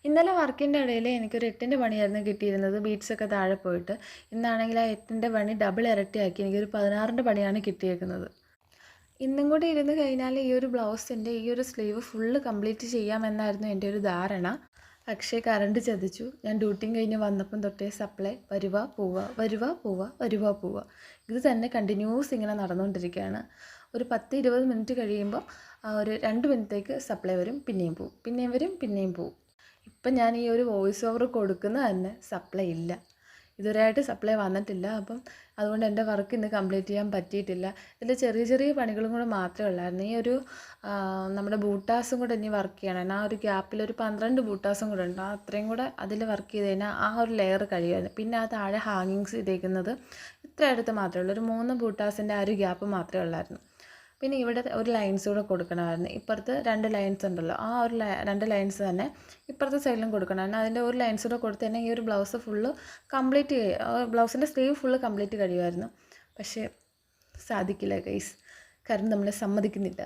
ഇന്നലെ വർക്കിൻ്റെ ഇടയിൽ എനിക്കൊരു 8ൻ്റെ പണിയായിരുന്നു കിട്ടിയിരുന്നത്, ബീറ്റ്സൊക്കെ താഴെ പോയിട്ട്. ഇന്നാണെങ്കിൽ ആ 8ൻ്റെ പണി ഡബിൾ ഇരട്ടിയാക്കി എനിക്കൊരു 16ൻ്റെ പണിയാണ് കിട്ടിയേക്കുന്നത്. ഇന്നും കൂടി ഇരുന്ന് കഴിഞ്ഞാൽ ഈ ഒരു ബ്ലൗസിൻ്റെ ഈ ഒരു സ്ലീവ് ഫുള്ള് കംപ്ലീറ്റ് ചെയ്യാമെന്നായിരുന്നു എൻ്റെ ഒരു ധാരണ. പക്ഷേ കറണ്ട് ചതിച്ചു. ഞാൻ ഡ്യൂട്ടിയും കഴിഞ്ഞ് വന്നപ്പം തൊട്ടേ സപ്ലൈ വരുക പോവുക വരുക പോവുക വരുക പോവുക, ഇത് തന്നെ കണ്ടിന്യൂസ് ഇങ്ങനെ നടന്നുകൊണ്ടിരിക്കുകയാണ്. ഒരു 10-20 മിനിറ്റ് കഴിയുമ്പോൾ ഒരു 2 മിനിറ്റത്തേക്ക് സപ്ലൈ വരും, പിന്നെയും പോവും, പിന്നെയും വരും, പിന്നെയും പോവും. ഇപ്പം ഞാൻ ഈ ഒരു വോയിസ് ഓവർ കൊടുക്കുന്നത് തന്നെ സപ്ലൈ ഇല്ല, ഇതുവരെയായിട്ട് സപ്ലൈ വന്നിട്ടില്ല. അപ്പം അതുകൊണ്ട് എൻ്റെ വർക്ക് ഇന്ന് കംപ്ലീറ്റ് ചെയ്യാൻ പറ്റിയിട്ടില്ല. ഇതിൽ ചെറിയ ചെറിയ പണികളും കൂടെ മാത്രമേ ഉള്ളായിരുന്നു. ഈ ഒരു നമ്മുടെ ബൂട്ടാസും കൂടെ ഇനി വർക്ക് ചെയ്യണം. ആ ഒരു ഗ്യാപ്പിൽ ഒരു 12 ബൂട്ടാസും കൂടെ ഉണ്ട്. അത്രയും കൂടെ അതിൽ വർക്ക് ചെയ്ത് കഴിഞ്ഞാൽ ആ ഒരു ലെയർ കഴിയുമായിരുന്നു. പിന്നെ ആ താഴെ ഹാങ്ങിങ്സ് ചെയ്തേക്കുന്നത് ഇത്ര അടുത്ത് മാത്രമേ ഉള്ളൂ, ഒരു 3 ബൂട്ടാസിൻ്റെ ആ ഒരു ഗ്യാപ്പ് മാത്രമേ ഉള്ളായിരുന്നു. പിന്നെ ഇവിടെ ഒരു ലൈൻസ് കൂടെ കൊടുക്കണമായിരുന്നു. ഇപ്പുറത്ത് 2 ലൈൻസ് ഉണ്ടല്ലോ, ആ ഒരു 2 ലൈൻസ് തന്നെ ഇപ്പുറത്തെ സൈഡിലും കൊടുക്കണമായിരുന്നു. അതിൻ്റെ ഒരു ലൈൻസ് കൂടെ കൊടുത്ത് തന്നെ ഈ ഒരു ബ്ലൗസ് ഫുള്ള് കംപ്ലീറ്റ് ബ്ലൗസിൻ്റെ സ്ലീവ് ഫുള്ള് കംപ്ലീറ്റ് കഴിയുമായിരുന്നു. പക്ഷേ സാധിക്കില്ല ഗൈസ്, കാരണം നമ്മളെ സമ്മതിക്കുന്നില്ല.